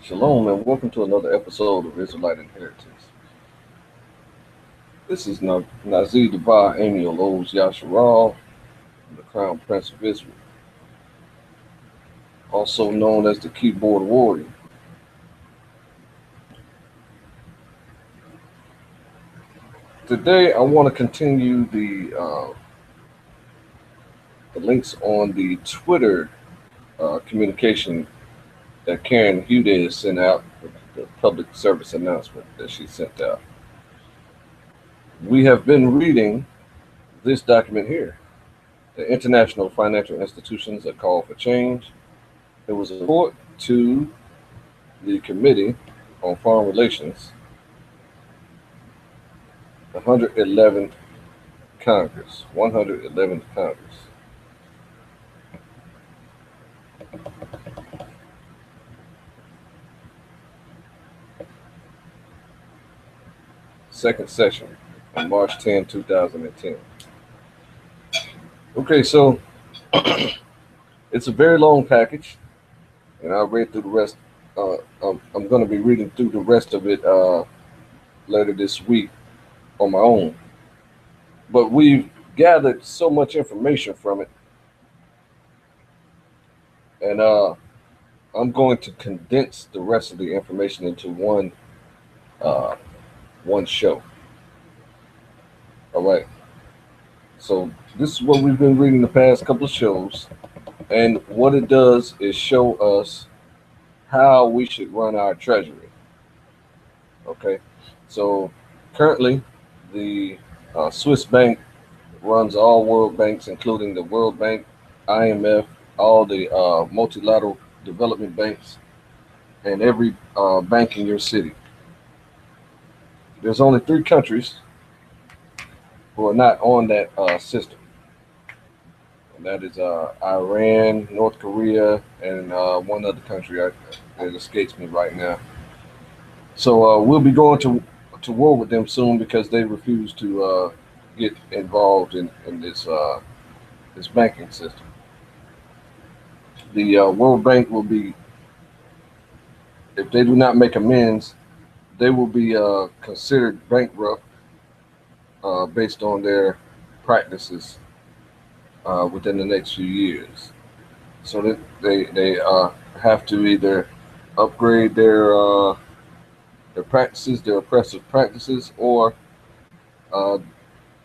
Shalom and welcome to another episode of Israelite Inheritance. This is Nazir Devar Amiel Oz Yasharal, the Crown Prince of Israel, also known as the Keyboard Warrior. Today I want to continue the links on the Twitter communication that Karen Hude sent out, the public service announcement that she sent out. We have been reading this document here, the International Financial Institutions: A Call for Change. It was a report to the Committee on Foreign Relations, the 111th Congress. Second session on March 10, 2010. Okay, so it's a very long package, and I'll read through the rest. I'm going to be reading through the rest of it later this week on my own. But we've gathered so much information from it, and I'm going to condense the rest of the information into one show. All right. So this is what we've been reading the past couple of shows, and what it does is show us how we should run our treasury. Okay. So currently, the Swiss bank runs all world banks, including the World Bank, IMF, all the multilateral development banks, and every bank in your city. There's only 3 countries who are not on that system, and that is Iran, North Korea, and one other country that escapes me right now. So we'll be going to war with them soon because they refuse to get involved in this banking system. The World Bank will be, if they do not make amends, they will be considered bankrupt based on their practices within the next few years. So that they have to either upgrade their practices, their oppressive practices, or uh,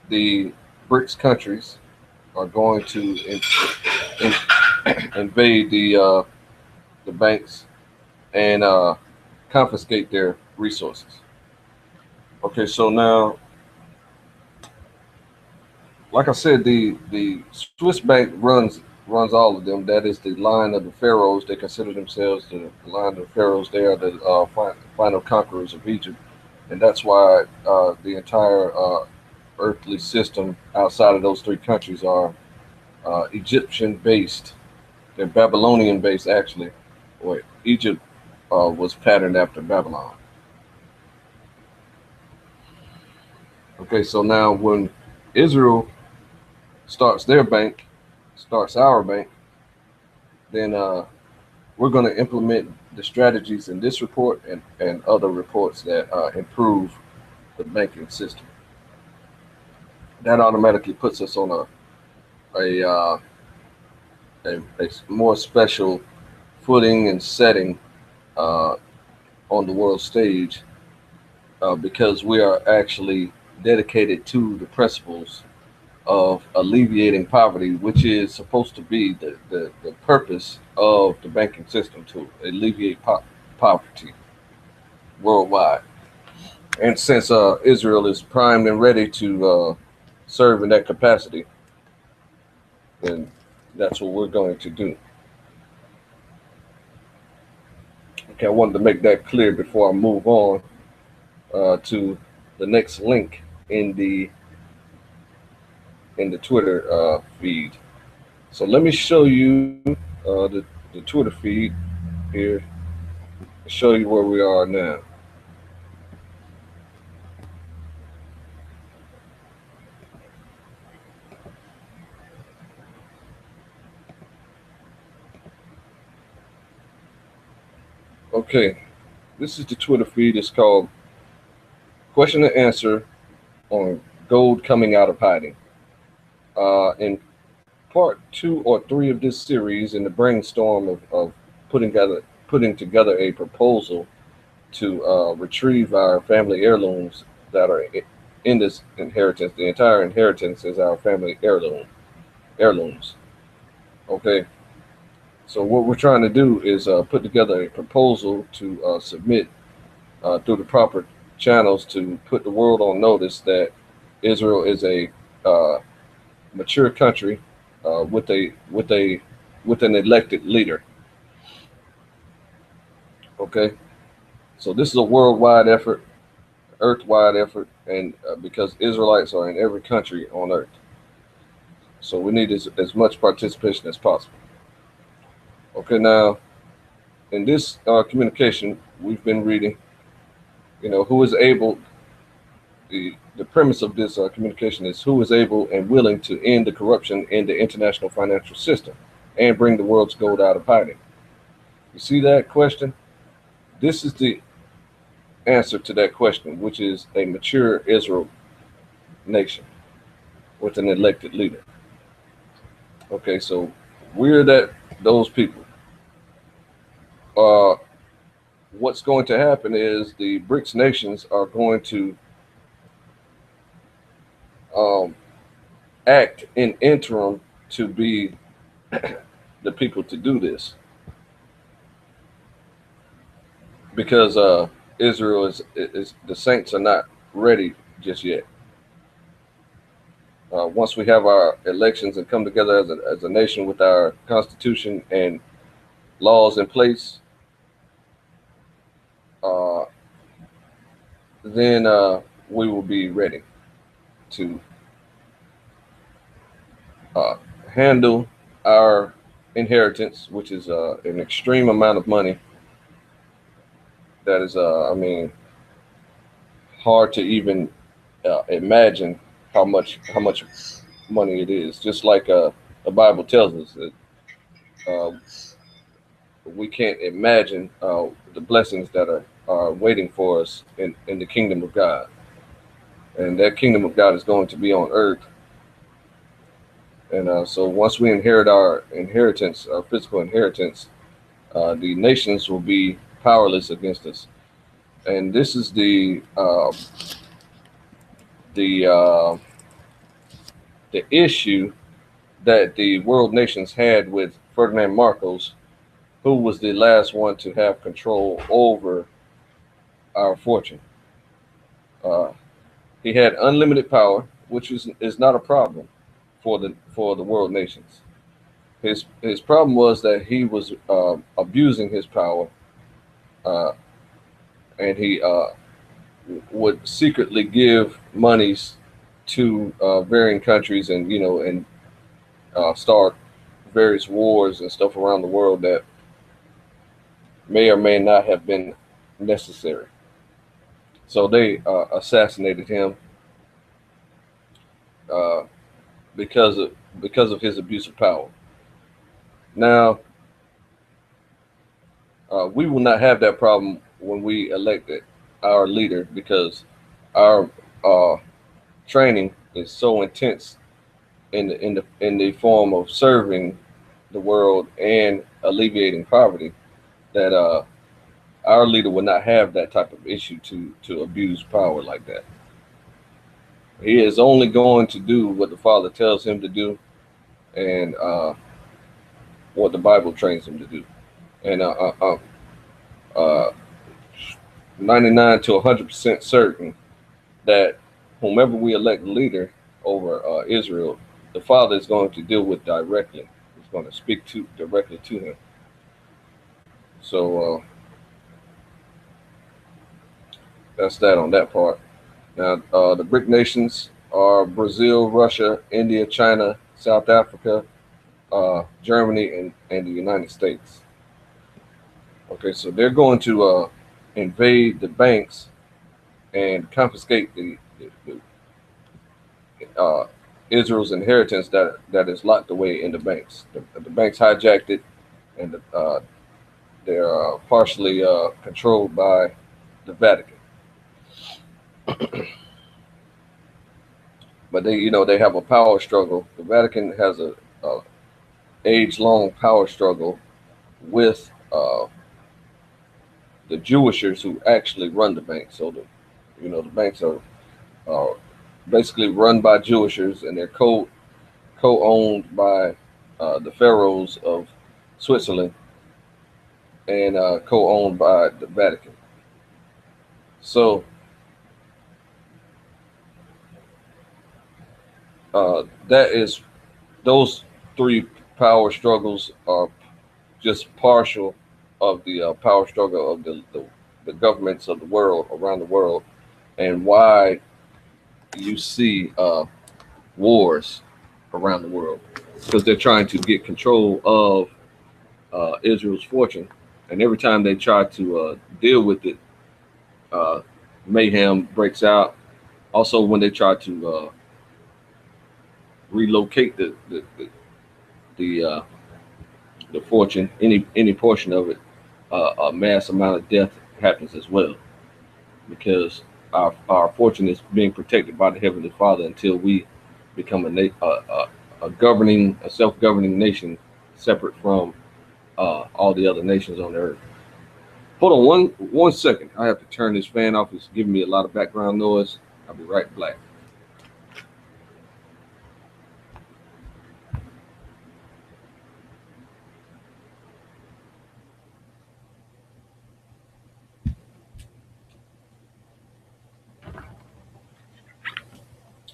the BRICS countries are going to invade the banks and confiscate their resources. Okay, so now, like I said, the Swiss bank runs all of them. That is the line of the pharaohs. They consider themselves the line of the pharaohs. They are the final conquerors of Egypt, and that's why the entire earthly system outside of those 3 countries are Egyptian based. They're Babylonian based, actually. Wait, Egypt was patterned after Babylon. Okay, so now when Israel starts their bank, starts our bank, then we're going to implement the strategies in this report and other reports that improve the banking system. That automatically puts us on a more special footing and setting on the world stage because we are actually dedicated to the principles of alleviating poverty, which is supposed to be the purpose of the banking system, to alleviate poverty worldwide. And since Israel is primed and ready to serve in that capacity, then that's what we're going to do. Okay, I wanted to make that clear before I move on to the next link in the Twitter feed. So let me show you the Twitter feed here. Show you where we are now. Okay, This is the Twitter feed. It's called Question and Answer on Gold Coming Out of Hiding. In part 2 or 3 of this series, in the brainstorm of putting together a proposal to retrieve our family heirlooms that are in this inheritance. The entire inheritance is our family heirlooms. Okay, so what we're trying to do is put together a proposal to submit through the proper channels to put the world on notice that Israel is a mature country with an elected leader. Okay, so this is a worldwide effort, earth-wide effort, and because Israelites are in every country on earth, so we need as much participation as possible. Okay, now in this communication, we've been reading, who is able. The premise of this communication is who is able and willing to end the corruption in the international financial system and bring the world's gold out of hiding. You see that question? This is the answer to that question, which is a mature Israel nation with an elected leader. Okay, so we're those people. What's going to happen is the BRICS nations are going to act in interim to be the people to do this, because Israel is the saints are not ready just yet. Once we have our elections and come together as a nation with our constitution and laws in place, then we will be ready to handle our inheritance, which is an extreme amount of money. That is, hard to even imagine how much money it is. Just like the Bible tells us that we can't imagine the blessings that are waiting for us in the kingdom of God, and that kingdom of God is going to be on earth. And so once we inherit our inheritance, our physical inheritance, the nations will be powerless against us. And this is the issue that the world nations had with Ferdinand Marcos, who was the last one to have control over our fortune. He had unlimited power, which is not a problem for the world nations. His problem was that he was abusing his power, and he would secretly give monies to varying countries, and start various wars and stuff around the world that may or may not have been necessary. So they assassinated him because of his abuse of power. Now, we will not have that problem when we elect our leader, because our training is so intense in the form of serving the world and alleviating poverty, that our leader will not have that type of issue to abuse power like that. He is only going to do what the Father tells him to do, and what the Bible trains him to do. And 99 to 100% certain that whomever we elect leader over Israel, the Father is going to deal with directly. He's going to speak directly to him. So that's that on that part. Now, the BRIC nations are Brazil, Russia, India, China, South Africa, Germany, and the United States. Okay, so they're going to invade the banks and confiscate the Israel's inheritance that is locked away in the banks. The banks hijacked it, and they're partially controlled by the Vatican. But they have a power struggle. The Vatican has a age-long power struggle with the Jewishers who actually run the bank. So the banks are uh, basically run by Jewishers, and they're co-owned by the pharaohs of Switzerland and co-owned by the Vatican. So that is those three power struggles are just partial of the power struggle of the governments of the world around the world, and why you see wars around the world, because they're trying to get control of Israel's fortune, and every time they try to deal with it, uh, mayhem breaks out. Also, when they try to relocate the the fortune, any portion of it, a mass amount of death happens as well, because our fortune is being protected by the Heavenly Father until we become a self-governing nation, separate from all the other nations on the earth. Hold on one second. I have to turn this fan off. It's giving me a lot of background noise. I'll be right back.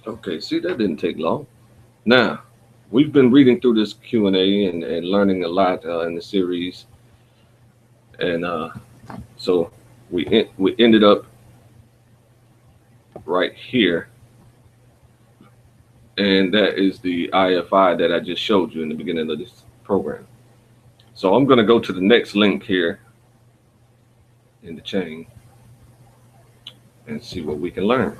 Okay, see, that didn't take long. Now, we've been reading through this Q&A and learning a lot in the series. And so we ended up right here. And that is the IFI that I just showed you in the beginning of this program. So I'm going to go to the next link here in the chain and see what we can learn.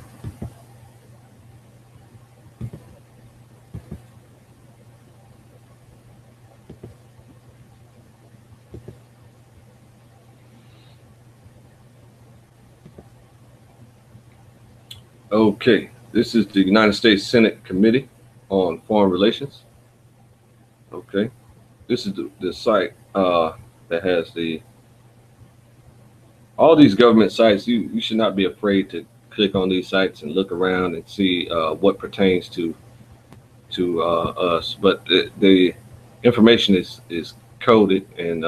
Okay, this is the United States Senate Committee on Foreign Relations. Okay, this is the site that has all these government sites. You should not be afraid to click on these sites and look around and see what pertains to us. But the information is coded, and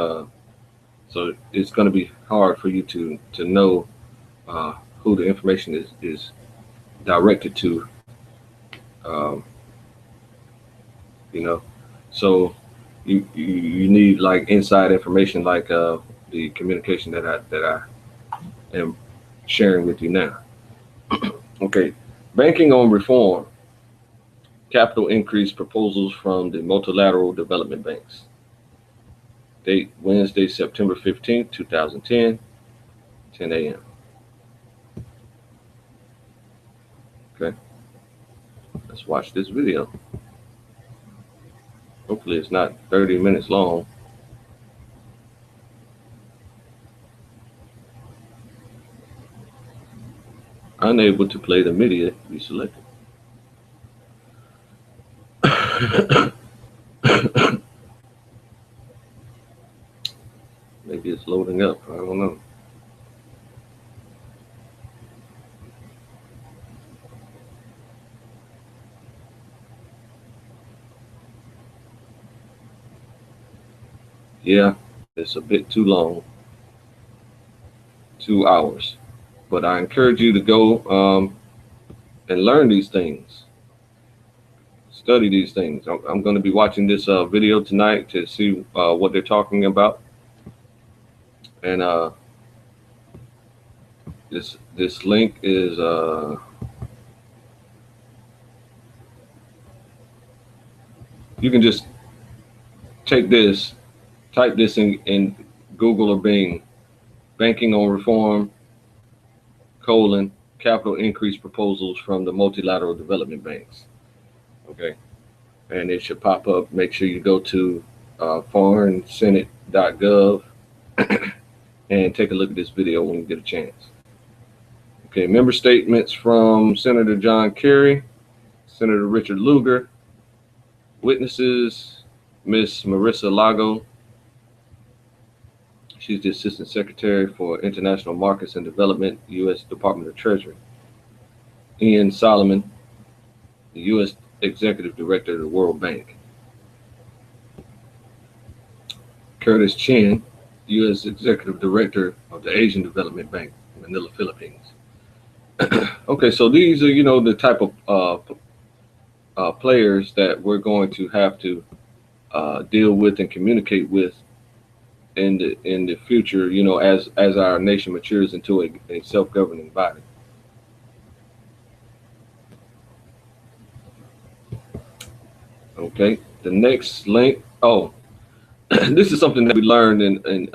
so it's going to be hard for you to know who the information is directed to. So you need like inside information, like the communication that I am sharing with you now. Okay, banking on reform, capital increase proposals from the multilateral development banks. Date Wednesday, September 15th, 2010, 10 a.m. Okay, let's watch this video. Hopefully it's not 30 minutes long. Unable to play the media you selected. Maybe it's loading up. I don't know. Yeah, it's a bit too long. 2 hours. But I encourage you to go and learn these things. Study these things. I'm going to be watching this video tonight to see what they're talking about. And this link is you can just take this, type this in Google or Bing, banking on reform, capital increase proposals from the multilateral development banks. Okay, and it should pop up. Make sure you go to foreignsenate.gov and take a look at this video when you get a chance. Okay, member statements from Senator John Kerry, Senator Richard Lugar, witnesses, Miss Marissa Lago. She's the Assistant Secretary for International Markets and Development, U.S. Department of Treasury. Ian Solomon, the U.S. Executive Director of the World Bank. Curtis Chin, U.S. Executive Director of the Asian Development Bank, Manila, Philippines. Okay, so these are, the type of players that we're going to have to deal with and communicate with in the future, as our nation matures into a self-governing body. Okay, the next link. Oh, this is something that we learned in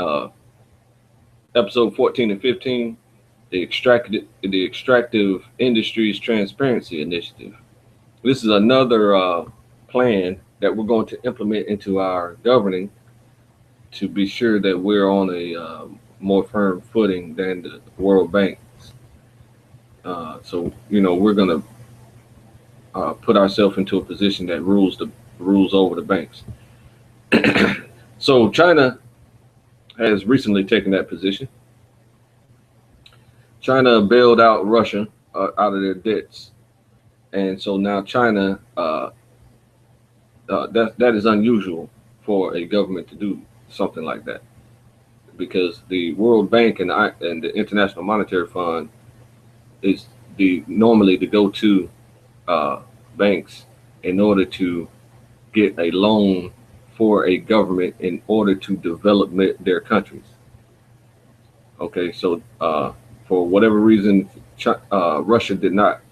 episode 14 and 15, the Extractive Industries Transparency Initiative. This is another plan that we're going to implement into our governing to be sure that we're on a more firm footing than the World Bank. So we're going to put ourselves into a position that rules over the banks. So China has recently taken that position. China bailed out Russia out of their debts, and so now China, that is unusual for a government to do something like that, because the World Bank and the International Monetary Fund is normally the go-to banks in order to get a loan for a government in order to develop their countries. Okay, so for whatever reason, Russia did not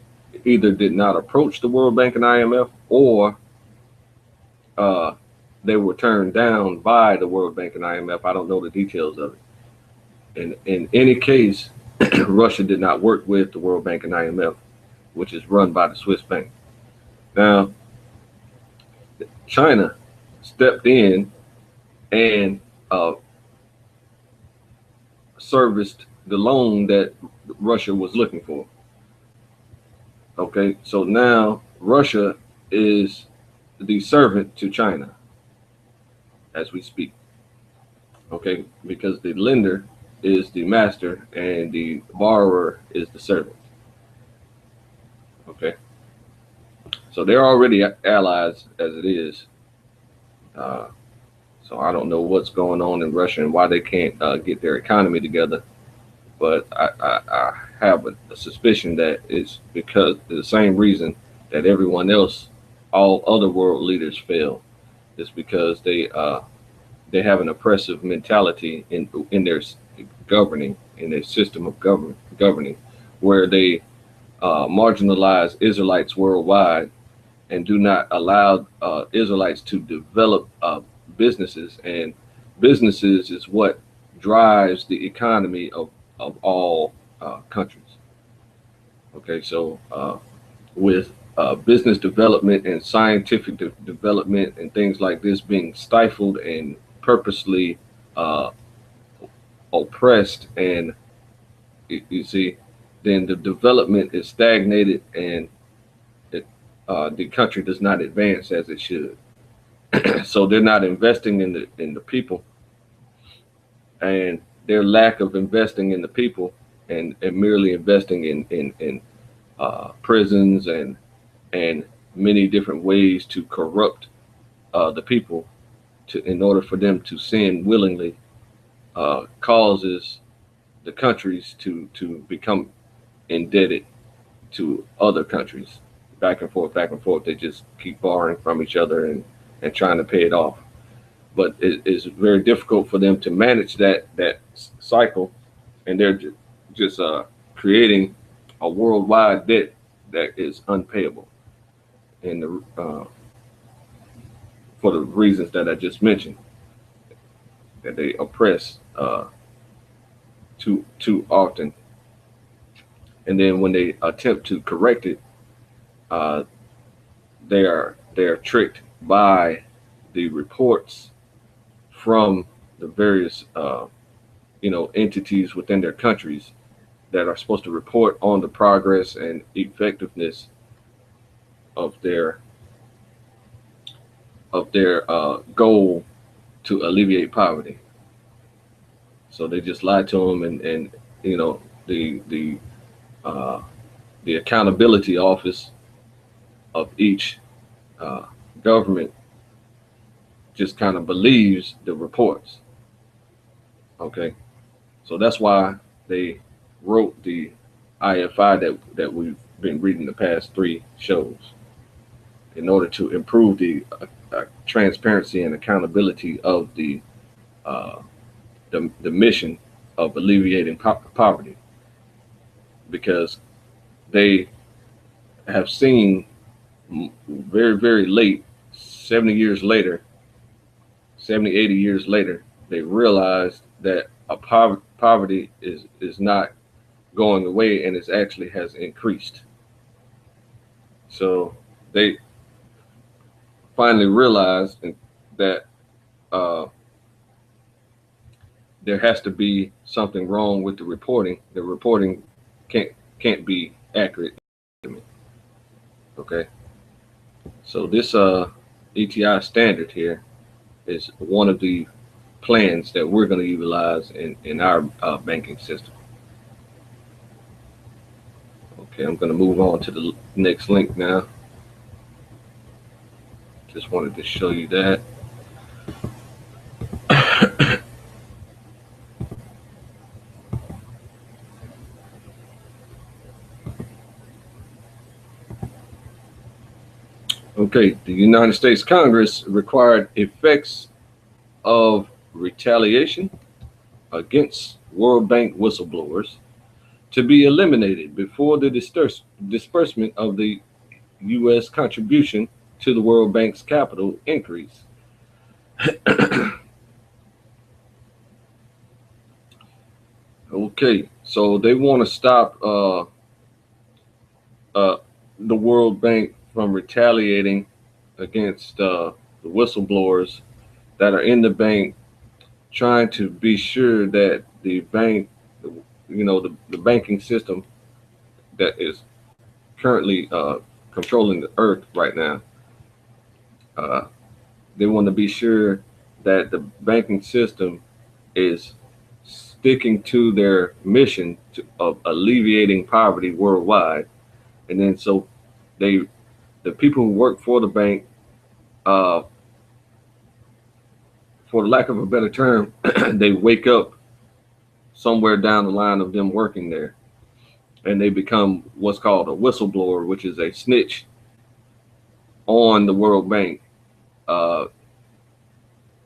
approach the World Bank and IMF, or they were turned down by the World Bank and IMF. I don't know the details of it. And in any case, Russia did not work with the World Bank and IMF, which is run by the Swiss bank. Now, China stepped in and serviced the loan that Russia was looking for. Okay, so now Russia is the servant to China as we speak. Okay, because the lender is the master and the borrower is the servant. Okay, so they're already allies as it is. So I don't know what's going on in Russia and why they can't get their economy together, but I have a suspicion that it's because the same reason that everyone else, all other world leaders fail, is because they have an oppressive mentality in their governing, in their system of governing, where they marginalize Israelites worldwide and do not allow Israelites to develop businesses, and businesses is what drives the economy of all countries. Okay, so with business development and scientific development and things like this being stifled and purposely oppressed, and you see, then the development is stagnated, and the country does not advance as it should. So they're not investing in the people, and their lack of investing in the people and merely investing in prisons and many different ways to corrupt the people in order for them to sin willingly causes the countries to become indebted to other countries. Back and forth. They just keep borrowing from each other and trying to pay it off. But it is very difficult for them to manage that cycle, and they're just creating a worldwide debt that is unpayable, and for the reasons that I just mentioned, that they oppress too often, and then when they attempt to correct it, they are tricked by the reports from the various entities within their countries that are supposed to report on the progress and effectiveness of their goal to alleviate poverty. So they just lie to them, and the uh, the accountability office of each uh, government just kind of believes the reports. Okay, so that's why they wrote the IFI that we've been reading the past three shows, in order to improve the transparency and accountability of uh, the mission of alleviating poverty, because they have seen very, very late, 70 years later, 70, 80 years later, they realized that poverty is not going away, and it actually has increased. So they finally realized that uh, there has to be something wrong with the reporting. The reporting can't be accurate. Okay, so this ETI standard here is one of the plans that we're going to utilize in our banking system. Okay, I'm going to move on to the next link now. Just wanted to show you that. Okay, the United States Congress required effects of retaliation against World Bank whistleblowers to be eliminated before the disbursement of the U.S. contribution to the World Bank's capital increase. Okay, so they want to stop the World Bank from retaliating against the whistleblowers that are in the bank, trying to be sure that the bank, the banking system that is currently controlling the earth right now, uh, they want to be sure that the banking system is sticking to their mission of alleviating poverty worldwide. And then so the people who work for the bank, uh, for lack of a better term, they wake up somewhere down the line of them working there, and they become what's called a whistleblower, which is a snitch on the World Bank, uh,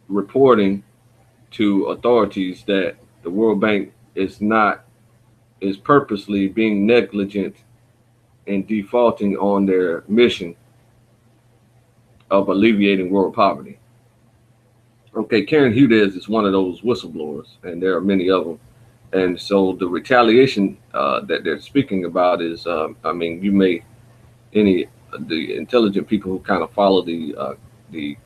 reporting to authorities that the World Bank is purposely being negligent and defaulting on their mission of alleviating world poverty. Okay, Karen Hudez is one of those whistleblowers, and there are many of them. And so the retaliation that they're speaking about is, the intelligent people who kind of follow the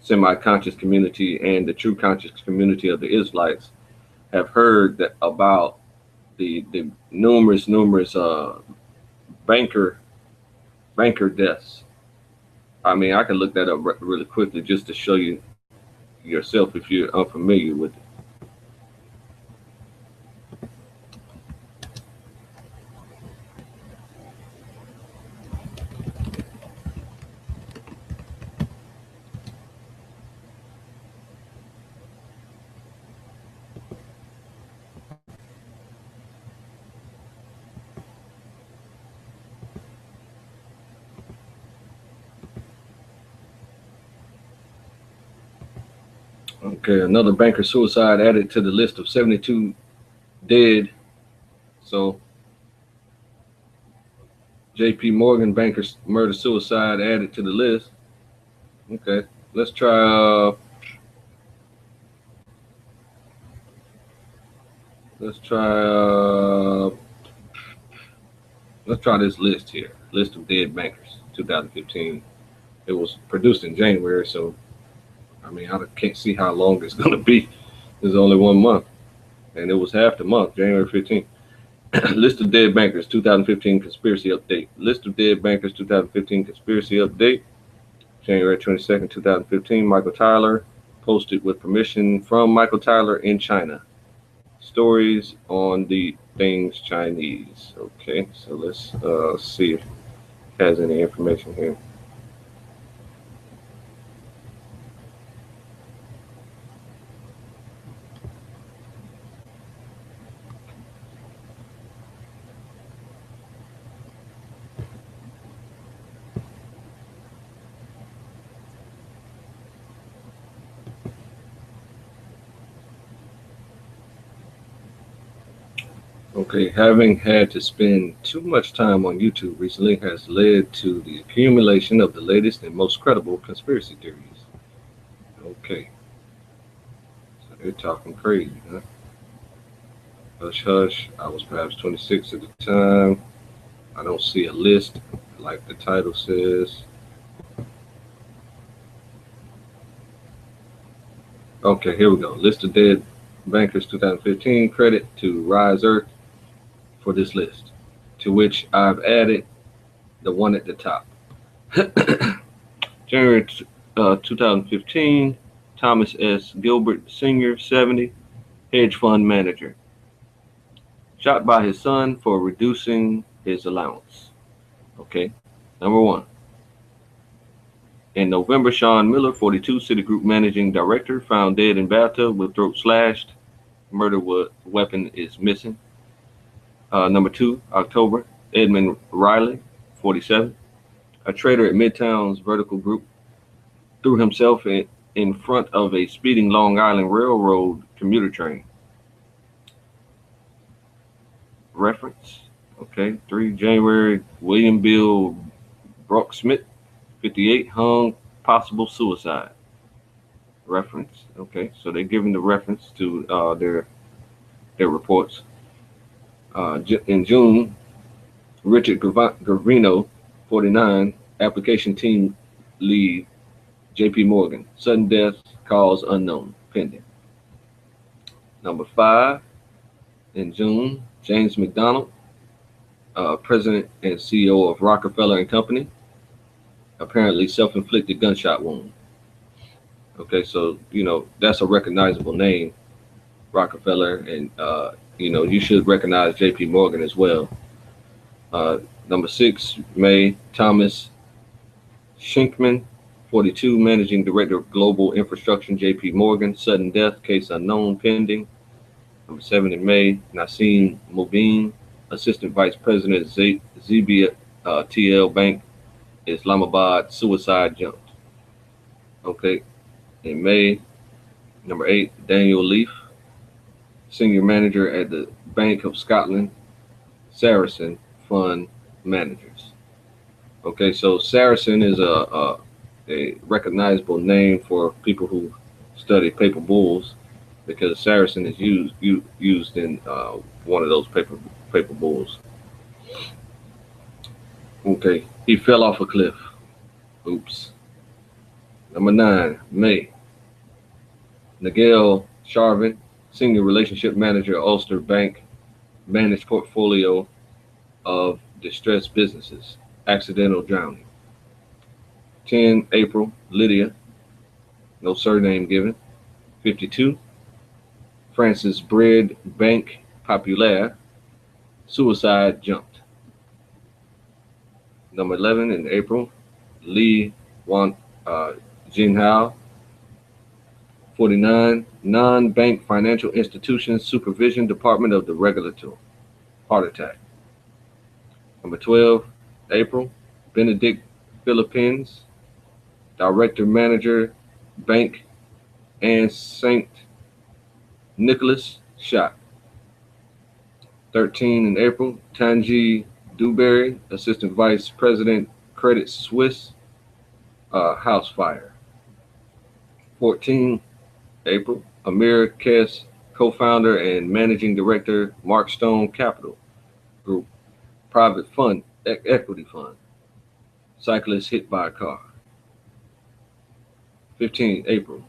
semi-conscious community and the true conscious community of the Israelites have heard that about the numerous banker deaths. I mean, I can look that up really quickly just to show you yourself if you're unfamiliar with it. Okay, another banker suicide added to the list of 72 dead. So J.P. Morgan banker's murder suicide added to the list. Okay, let's try. Let's try this list here. List of dead bankers, 2015. It was produced in January, so I mean, I can't see how long it's going to be. There's only 1 month. and it was half the month, January 15th. List of dead bankers, 2015 conspiracy update. List of dead bankers, 2015 conspiracy update. January 22nd, 2015. Michael Tyler posted with permission from Michael Tyler in China. Stories on the things Chinese. Okay, so let's see if it has any information here. Okay, having had to spend too much time on YouTube recently has led to the accumulation of the latest and most credible conspiracy theories. Okay, so they're talking crazy, huh? Hush, hush. I was perhaps 26 at the time. I don't see a list like the title says. Okay, here we go. List of dead bankers 2015. Credit to Rise Earth for this list, to which I've added the one at the top. January 2015, Thomas S. Gilbert Sr., 70, hedge fund manager. Shot by his son for reducing his allowance. Okay, number one. In November, Sean Miller, 42, Citigroup managing director, found dead in bathtub with throat slashed. Murder weapon is missing. Number two, October, Edmund Riley, 47, a trader at Midtown's Vertical Group, threw himself in front of a speeding Long Island Railroad commuter train. Reference, okay, 3 January, William Bill Brocksmith, 58, hung, possible suicide. Reference, okay, so they're giving the reference to their reports. In June, Richard Gravino, 49, application team lead, J.P. Morgan, sudden death, cause unknown, pending. Number 5, in June, James McDonald, president and CEO of Rockefeller and Company, apparently self-inflicted gunshot wound. Okay, so, that's a recognizable name, Rockefeller, and, you should recognize J.P. Morgan as well. Number 6, May, Thomas Shinkman, 42, managing director of global infrastructure, J.P. Morgan, sudden death, case unknown, pending. Number 7, in May, Nassim Mubin, assistant vice president, Zebia TL Bank, Islamabad, suicide jumped. Okay, in May, number 8, Daniel Leaf, senior manager at the Bank of Scotland, Saracen Fund Managers. Okay, so Saracen is a recognizable name for people who study paper bulls, because Saracen is used in one of those paper bulls. Okay, he fell off a cliff. Oops. Number 9, May. Nigel Charvin, senior relationship manager at Ulster Bank, managed portfolio of distressed businesses, accidental drowning. 10 April, Lydia, no surname given, 52, Francis Bread Bank Populaire, suicide jumped. Number 11 in April, Lee Wan Jinhao, 49, non-bank financial institutions supervision department of the regulator, heart attack. Number 12, April, Benedict Philippines, director manager, bank and St. Nicholas, shot. 13 in April, Tanji Dewberry, assistant vice president, Credit Suisse, house fire. 14 April, Amir Kess, co-founder and managing director, Mark Stone Capital Group, private fund, equity fund, cyclist hit by a car. 15 April,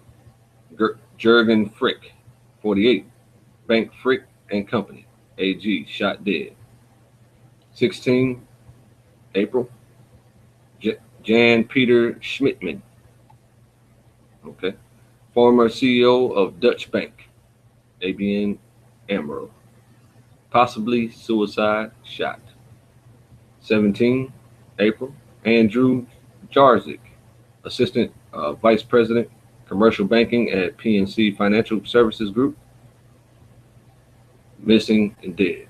Jürgen Frick, 48, Bank Frick and Company, AG, shot dead. 16 April, Jan Peter Schmidtman, okay, former CEO of Dutch Bank, ABN AMRO, possibly suicide, shot. 17 April, Andrew Jarzik, Assistant Vice President, Commercial Banking at PNC Financial Services Group, missing and dead.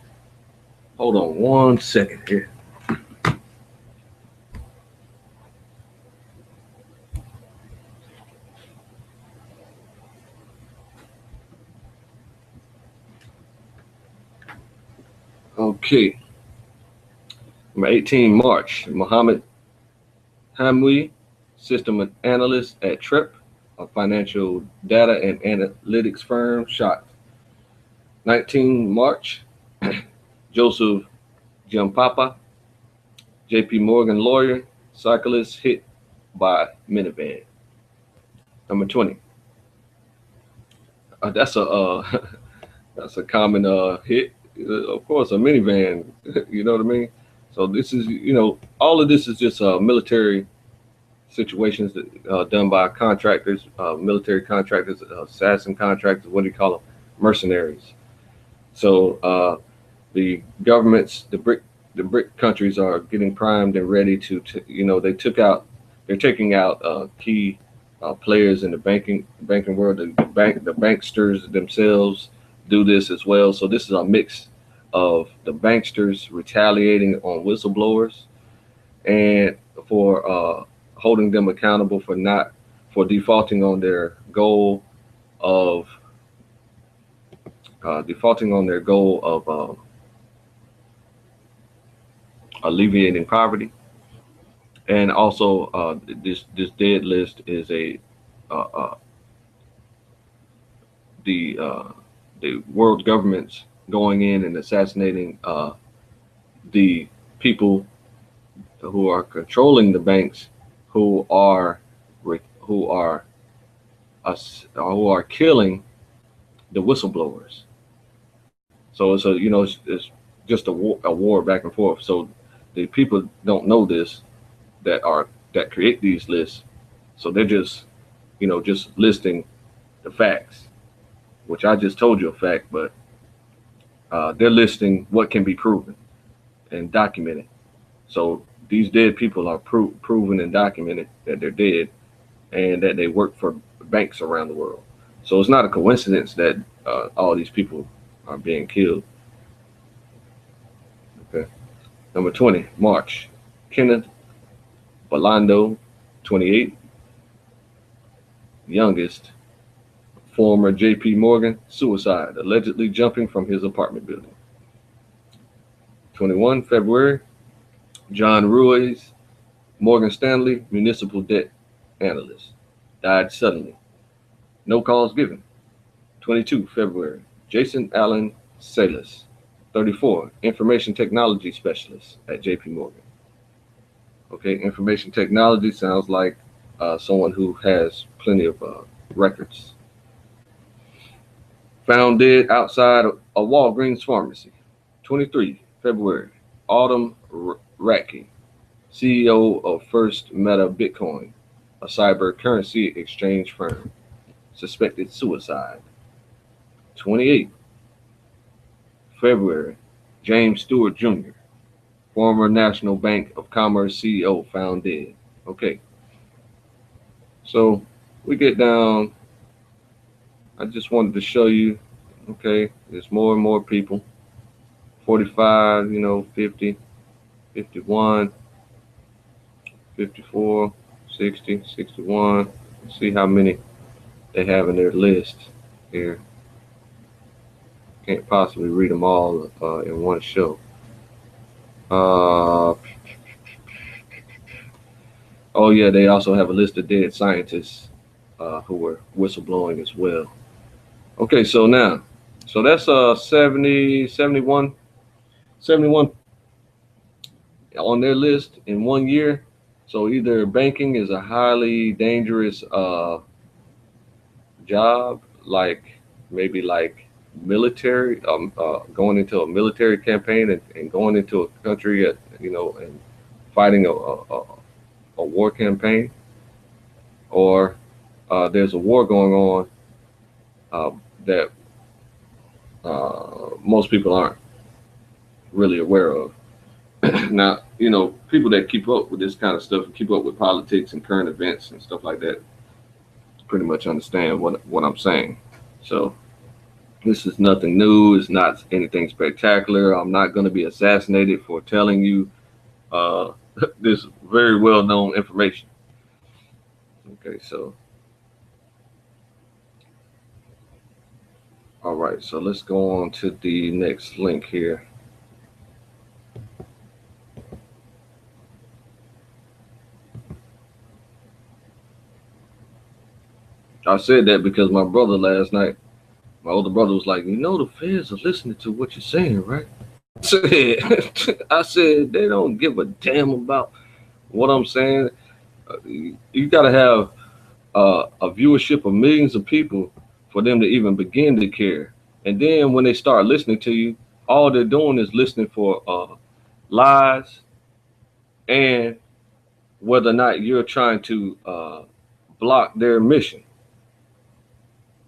Hold on 1 second here. Okay. Number 18, March, Mohammed Hamwi, System Analyst at TREP, a financial data and analytics firm, shot. 19 March, Joseph Giampapa, JP Morgan lawyer, cyclist hit by minivan. Number 20. That's a that's a common hit. Of course, a minivan. You know what I mean? So this is, all of this is just military situations that done by contractors, military contractors, assassin contractors. What do you call them? Mercenaries. So the governments, the BRIC countries are getting primed and ready to they're taking out key players in the banking world. The banksters themselves do this as well. So this is a mix of the banksters retaliating on whistleblowers and for holding them accountable for defaulting on their goal of alleviating poverty. And also this dead list is the world governments going in and assassinating the people who are controlling the banks, who are killing the whistleblowers. So it's just a war back and forth. So the people don't know this that create these lists. So they're just listing the facts, which I just told you a fact, but they're listing what can be proven and documented. So these dead people are proven and documented that they're dead and that they work for banks around the world. So it's not a coincidence that all these people are being killed. Okay. Number 20, March, Kenneth Balando, 28, youngest, former JP Morgan, suicide, allegedly jumping from his apartment building. 21, February, John Ruiz, Morgan Stanley, municipal debt analyst, died suddenly. No cause given. 22, February, Jason Allen Salas, 34, information technology specialist at JP Morgan. Okay, information technology sounds like someone who has plenty of records. Found dead outside a Walgreens pharmacy. 23, February, Autumn Ratke, CEO of First Meta Bitcoin, a cyber currency exchange firm, suspected suicide. 28, February, James Stewart Jr., former National Bank of Commerce CEO, found dead. Okay. So we get down. I just wanted to show you, okay, there's more and more people. 45, 50, 51, 54, 60, 61. Let's see how many they have in their list here. Can't possibly read them all in one show. Oh yeah, they also have a list of dead scientists who were whistleblowing as well. Okay, so that's 71 on their list in 1 year. So either banking is a highly dangerous job, like maybe like military, going into a military campaign and going into a country and fighting a war campaign, or there's a war going on that most people aren't really aware of. Now, people that keep up with this kind of stuff and keep up with politics and current events and stuff like that pretty much understand what I'm saying. So this is nothing new. It's not anything spectacular. I'm not going to be assassinated for telling you uh, this very well known information. Okay, so all right, so let's go on to the next link here. I said that because my brother last night, my older brother was like, the feds are listening to what you're saying, right? I said they don't give a damn about what I'm saying. You got to have a viewership of millions of people for them to even begin to care. And then when they start listening to you, all they're doing is listening for lies and whether or not you're trying to block their mission.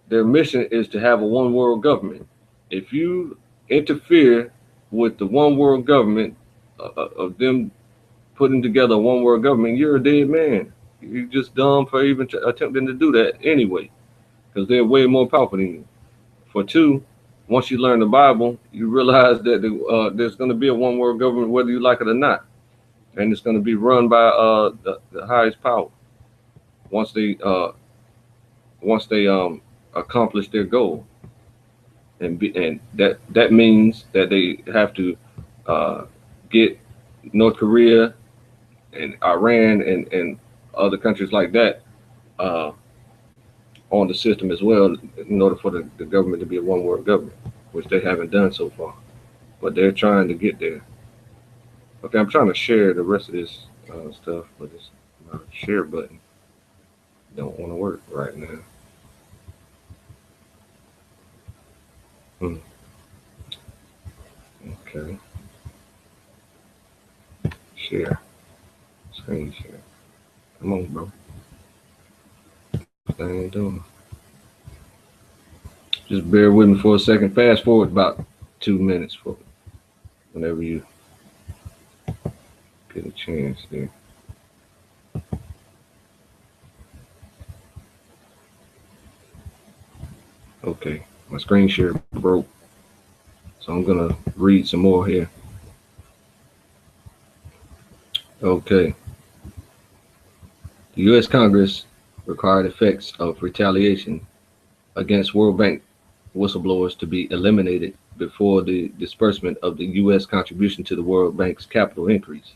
Their mission is to have a one world government. If you interfere with the one world government of them putting together a one world government, you're a dead man. You're just dumb for even attempting to do that anyway, because they're way more powerful than you. For two, once you learn the Bible, you realize that there's going to be a one world government whether you like it or not, and it's going to be run by the highest power once they accomplish their goal, and that means that they have to get North Korea and Iran and other countries like that on the system as well in order for the government to be a one world government, which they haven't done so far, but they're trying to get there. Okay, I'm trying to share the rest of this stuff, but this share button don't want to work right now. Okay. Share. Screen share. Come on, bro. What I ain't doing. Just bear with me for a second. Fast forward about 2 minutes for whenever you get a chance there. Okay, my screen share broke, so I'm gonna read some more here. Okay. The U.S. Congress required effects of retaliation against World Bank whistleblowers to be eliminated before the disbursement of the U.S. contribution to the World Bank's capital increase.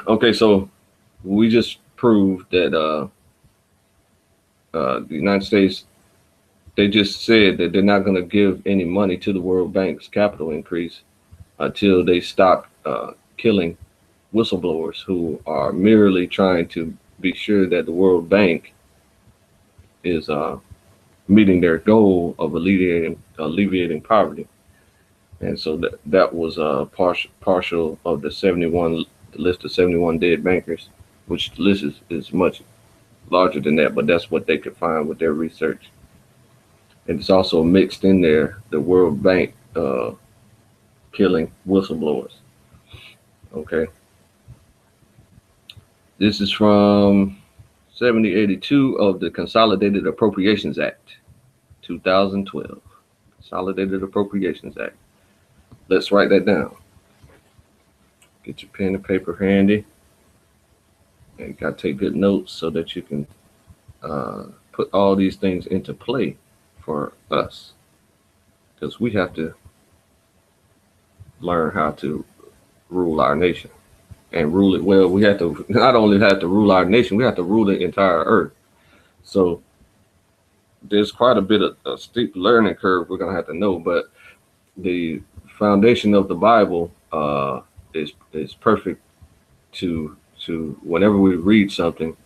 Okay, so we just proved that the United States, they just said that they're not going to give any money to the World Bank's capital increase until they stop killing whistleblowers who are merely trying to be sure that the World Bank is meeting their goal of alleviating poverty. And so that was partial of the list of 71 dead bankers, which the list is much larger than that, but that's what they could find with their research. And it's also mixed in there the World Bank killing whistleblowers. Okay. This is from 7082 of the Consolidated Appropriations Act, 2012. Consolidated Appropriations Act. Let's write that down. Get your pen and paper handy. And you got to take good notes so that you can put all these things into play for us. Because we have to learn how to rule our nation. And rule it well. We have to not only have to rule our nation, we have to rule the entire earth. So there's quite a bit of a steep learning curve we're gonna have to know, but the foundation of the Bible is perfect to whenever we read something,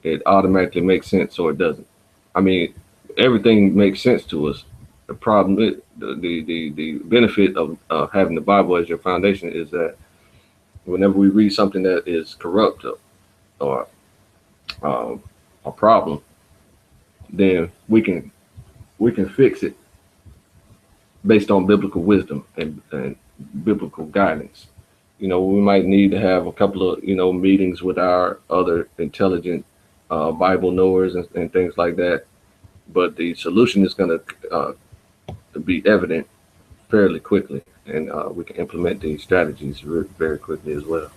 it automatically makes sense or it doesn't. I mean, everything makes sense to us the problem, the benefit of having the Bible as your foundation is that whenever we read something that is corrupt or a problem, then we can fix it based on biblical wisdom and biblical guidance. We might need to have a couple of meetings with our other intelligent Bible knowers and things like that, but the solution is going to be evident fairly quickly, and we can implement these strategies very quickly as well.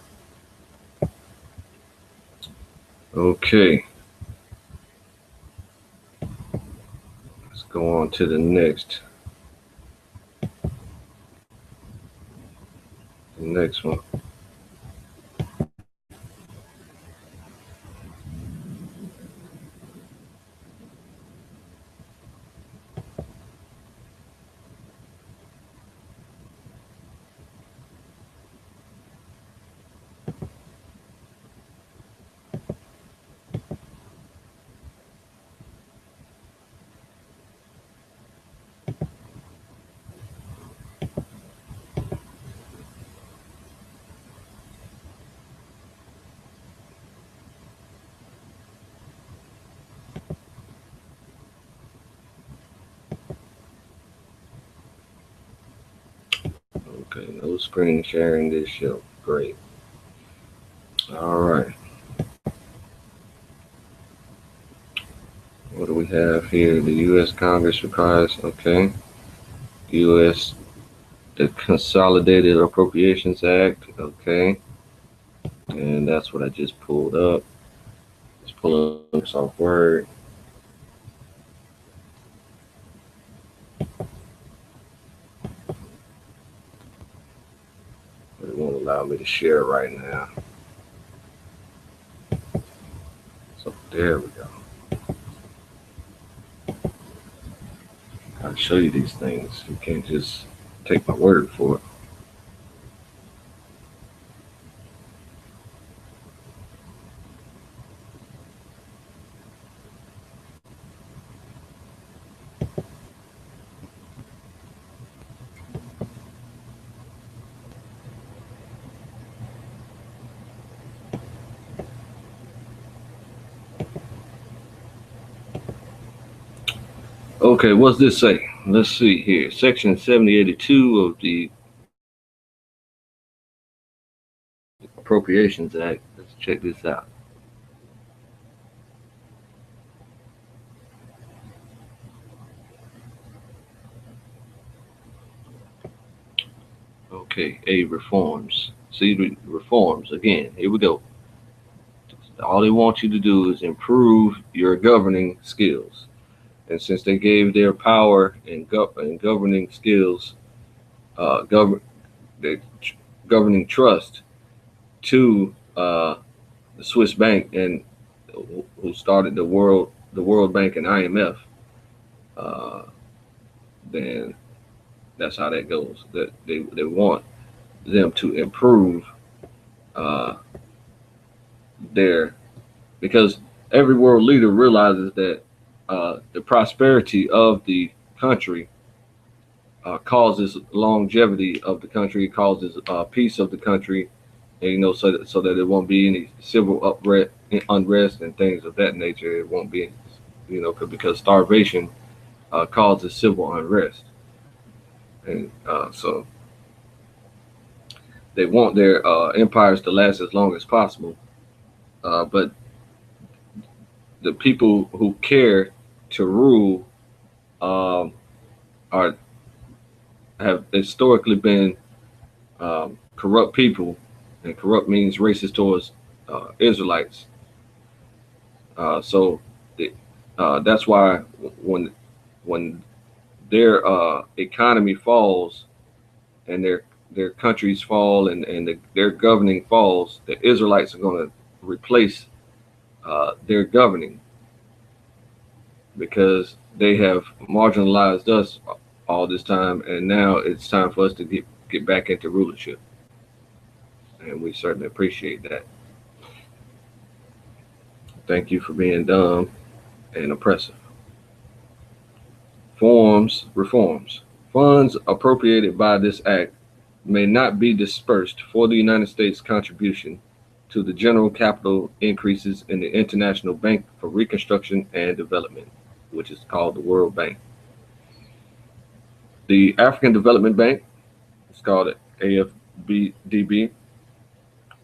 Okay, let's go on to the next one. Okay, no screen sharing this show. Great. All right. What do we have here? The U.S. Congress requires, okay, U.S. the Consolidated Appropriations Act, okay, and that's what I just pulled up. Just pull up Microsoft Word. But it won't allow me to share right now. So there we go. I'll show you these things. You can't just take my word for it. Okay, what's this say? Let's see here. Section 7082 of the Appropriations Act. Let's check this out. Okay, A, reforms. See the reforms again. Here we go. All they want you to do is improve your governing skills. And since they gave their power and governing skills, the governing trust to the Swiss bank and who started the World Bank and IMF, then that's how that goes. That they want them to improve because every world leader realizes that the prosperity of the country causes longevity of the country, causes peace of the country, and, so that there won't be any civil unrest and things of that nature. It won't be, because starvation causes civil unrest, and so they want their empires to last as long as possible. But the people who care to rule have historically been corrupt people, and corrupt means racist towards Israelites. So that's why when their economy falls and their countries fall and their governing falls, the Israelites are going to replace their governing, because they have marginalized us all this time, and now it's time for us to get back into rulership, and we certainly appreciate that. Thank you for being dumb and oppressive. reforms. Funds appropriated by this act may not be dispersed for the United States contribution to the general capital increases in the International Bank for Reconstruction and Development, which is called the World Bank. The African Development Bank, it's called AFDB,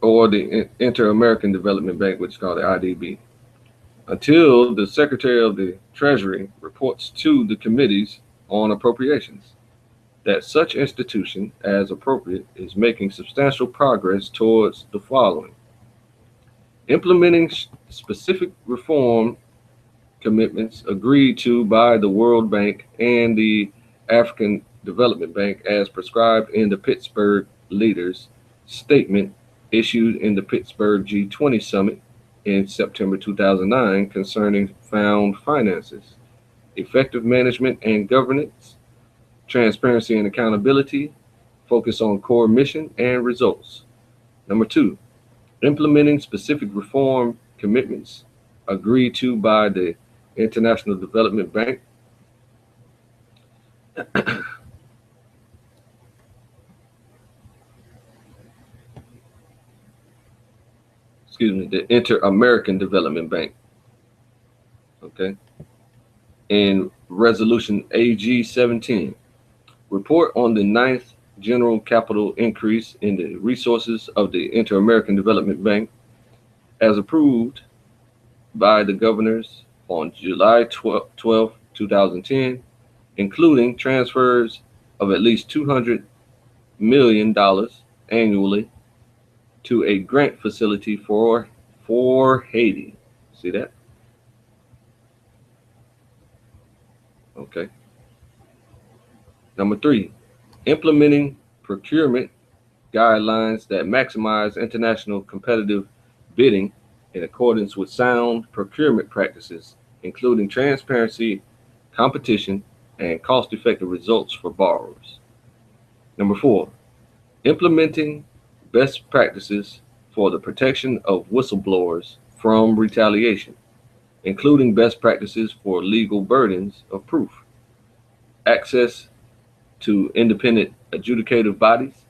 or the Inter-American Development Bank, which is called the IDB, until the Secretary of the Treasury reports to the committees on appropriations that such institution, as appropriate, is making substantial progress towards the following: implementing specific reform commitments agreed to by the World Bank and the African Development Bank as prescribed in the Pittsburgh Leaders Statement issued in the Pittsburgh G20 Summit in September 2009 concerning found finances, effective management and governance, transparency and accountability, focus on core mission and results. Number 2, implementing specific reform commitments agreed to by the International Development Bank the Inter-American Development Bank, okay, in Resolution AG 17, report on the 9th general capital increase in the resources of the Inter-American Development Bank as approved by the governors on July 12, 2010, including transfers of at least $200 million annually to a grant facility for Haiti. See that? Okay. Number 3, implementing procurement guidelines that maximize international competitive bidding in accordance with sound procurement practices, including transparency, competition, and cost-effective results for borrowers. Number 4, implementing best practices for the protection of whistleblowers from retaliation, including best practices for legal burdens of proof, access to independent adjudicative bodies,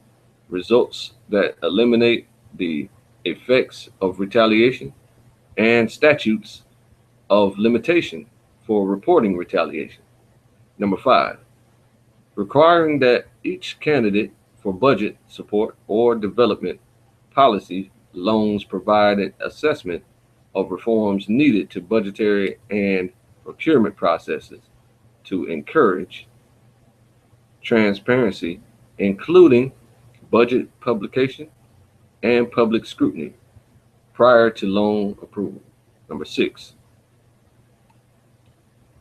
results that eliminate the effects of retaliation, and statutes of limitation for reporting retaliation. Number 5, requiring that each candidate for budget support or development policy loans provide an assessment of reforms needed to budgetary and procurement processes to encourage transparency, including budget publication and public scrutiny prior to loan approval. Number 6,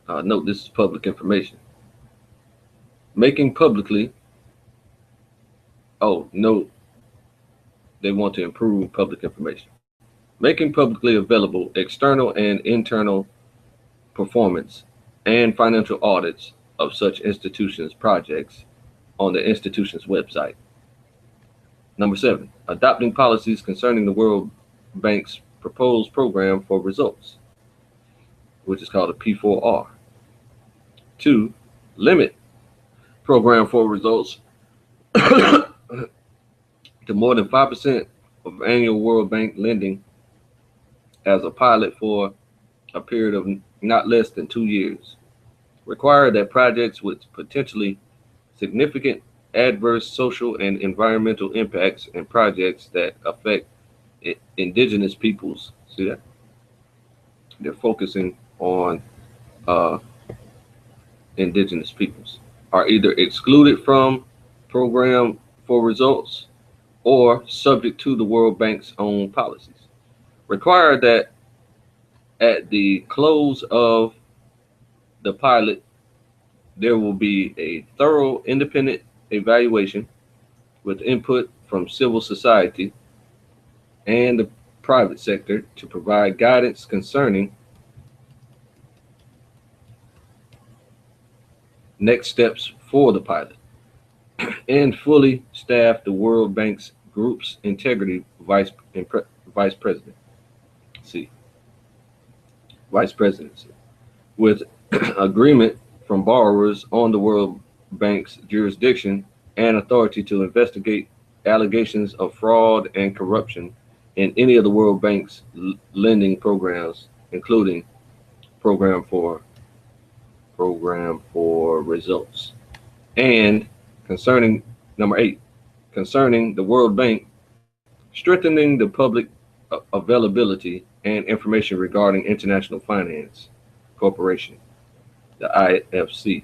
note this is public information. Making publicly, note they want to improve public information. Making publicly available external and internal performance and financial audits of such institutions' projects on the institution's website. Number 7, adopting policies concerning the World Bank's proposed program for results, which is called a P4R. 2, limit program for results to more than 5% of annual World Bank lending as a pilot for a period of not less than 2 years. Require that projects with potentially significant adverse social and environmental impacts and projects that affect indigenous peoples, see that? They're focusing on indigenous peoples, are either excluded from program for results or subject to the World Bank's own policies. Require that at the close of the pilot, there will be a thorough independent evaluation with input from civil society and the private sector to provide guidance concerning next steps for the pilot, and fully staff the World Bank's group's integrity vice president. See, vice presidency with agreement from borrowers on the World Bank's jurisdiction and authority to investigate allegations of fraud and corruption in any of the World Bank's lending programs, including program for results. And concerning number 8, concerning the World Bank, strengthening the public availability and information regarding International Finance Corporation, the IFC,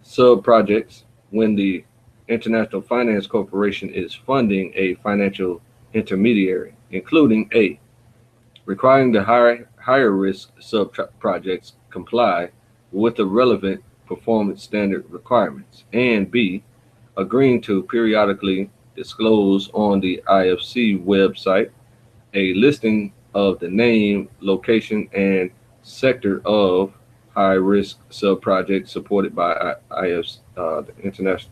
sub-projects when the International Finance Corporation is funding a financial intermediary, including A, requiring the higher risk sub-projects comply with the relevant performance standard requirements, and B, agreeing to periodically disclose on the IFC website a listing of the name, location, and sector of high-risk sub-projects supported by IFC, the international,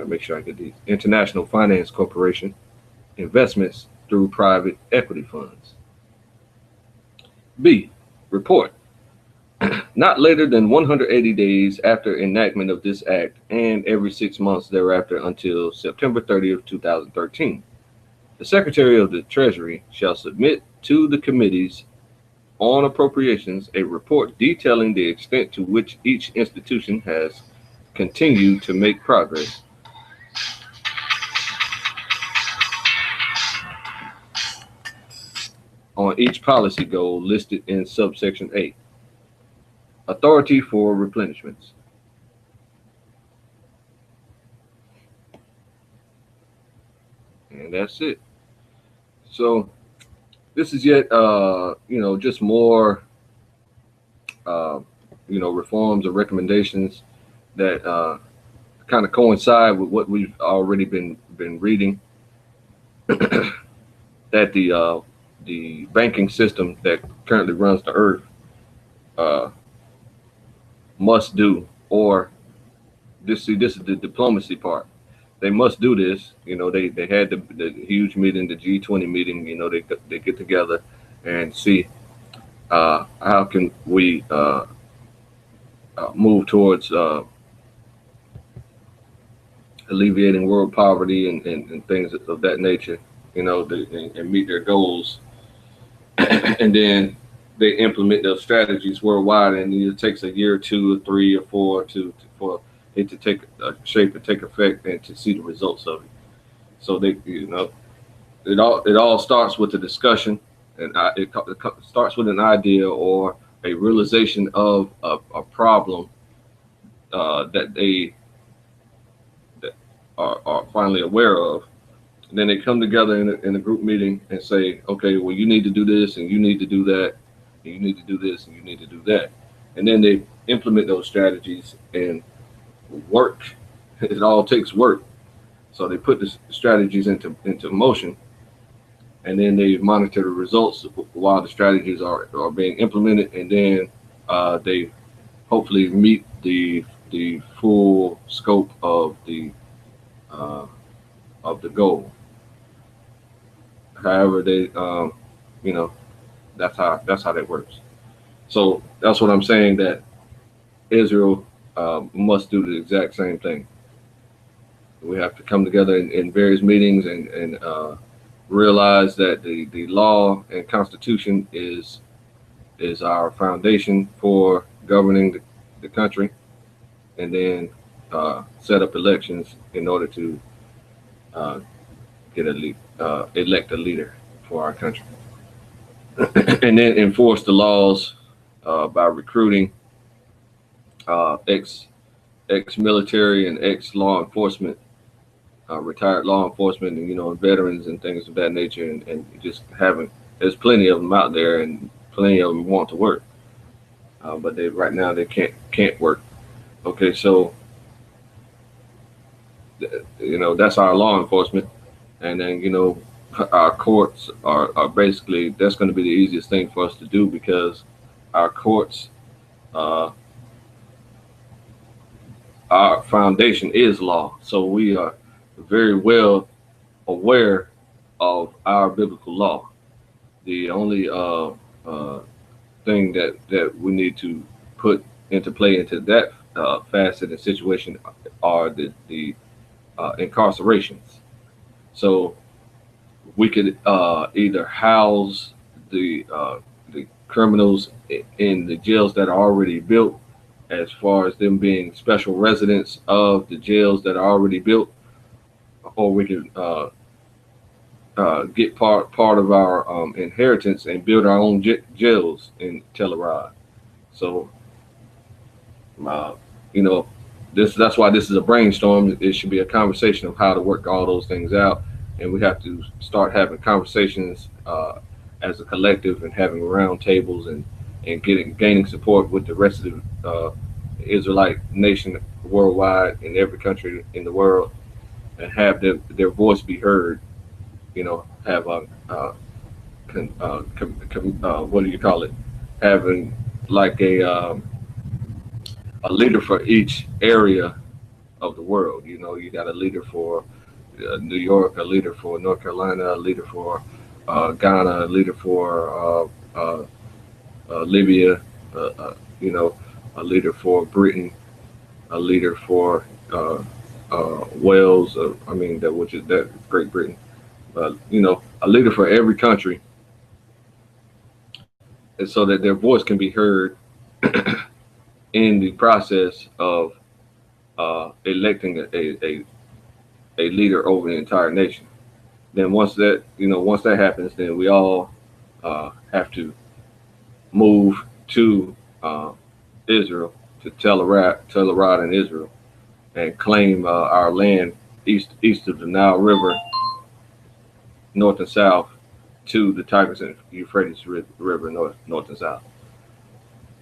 make sure I get these, International Finance Corporation investments through private equity funds. B, report not later than 180 days after enactment of this act and every 6 months thereafter until September 30th, 2013. The Secretary of the Treasury shall submit to the committees on appropriations a report detailing the extent to which each institution has continued to make progress on each policy goal listed in subsection A. Authority for replenishments. And that's it. So this is yet, just more, reforms or recommendations that kind of coincide with what we've already been reading. That the banking system that currently runs the earth must do, or this is the diplomacy part. They must do this. They had the huge meeting, the G20 meeting. They get together and see how can we move towards alleviating world poverty and things of that nature. And meet their goals, and then they implement those strategies worldwide, and it takes a year or 2 or 3 or 4 for it to take shape and take effect and to see the results of it. So it all starts with a discussion, and it starts with an idea or a realization of a problem that they are finally aware of. And then they come together in a group meeting and say, okay, well, you need to do this, and you need to do that, and you need to do this, and you need to do that. And then they implement those strategies and work. It all takes work. So they put the strategies into motion, and then they monitor the results while the strategies are being implemented, and then they hopefully meet the full scope of the goal. However, they, that's how that works. So that's what I'm saying, that Israel must do the exact same thing. We have to come together in various meetings and realize that the law and Constitution is our foundation for governing the country, and then set up elections in order to elect a leader for our country, and then enforce the laws by recruiting ex-military and ex-law enforcement, retired law enforcement, and veterans and things of that nature, and just there's plenty of them out there, and plenty of them want to work, but right now they can't work. Okay, so that's our law enforcement. And then, our courts are basically, that's going to be the easiest thing for us to do, because our courts, our foundation is law. So we are very well aware of our biblical law. The only thing that we need to put into play into that facet and situation are the incarcerations. So we could either house the criminals in the jails that are already built, as far as them being special residents of the jails that are already built, or we could get part of our inheritance and build our own jails in Telluride. So, uh, you know, that's why this is a brainstorm. It should be a conversation of how to work all those things out, and we have to start having conversations as a collective and having round tables and gaining support with the rest of the Israelite nation worldwide in every country in the world, and have their voice be heard. You know, have a what do you call it? Having like a leader for each area of the world. You know, you got a leader for New York, a leader for North Carolina, a leader for Ghana, a leader for Libya, you know, a leader for Britain, a leader for Wales. I mean, that which is that Great Britain. You know, a leader for every country, and so that their voice can be heard in the process of electing a leader over the entire nation. Then once that happens, then we all have to move to Israel, to Telluride in Israel, and claim our land east of the Nile River, north and south, to the Tigris and Euphrates River, north and south.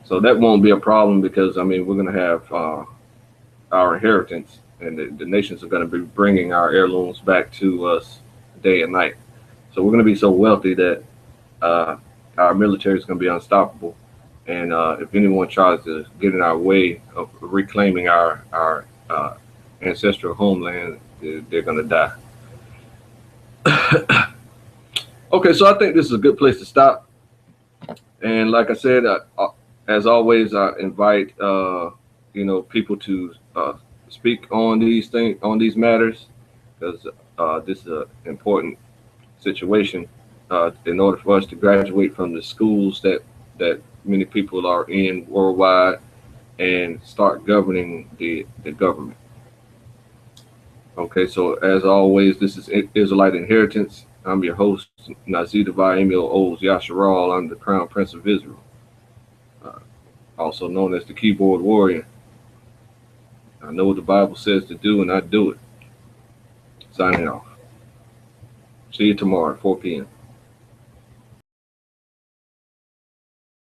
So that won't be a problem, because I mean we're going to have our inheritance, and the nations are going to be bringing our heirlooms back to us day and night. So we're going to be so wealthy that our military is going to be unstoppable. And if anyone tries to get in our way of reclaiming our ancestral homeland, they're going to die. Okay, so I think this is a good place to stop. And like I said, as always, I invite people to speak on these things, on these matters, because this is an important situation in order for us to graduate from the schools that many people are in worldwide and start governing the government. Okay, so as always, this is Israelite Inheritance. I'm your host, Nazir Devi Emil Oz Yasharal. I'm the Crown Prince of Israel, also known as the Keyboard Warrior. I know what the Bible says to do, and I do it. Signing off. See you tomorrow at 4 p.m.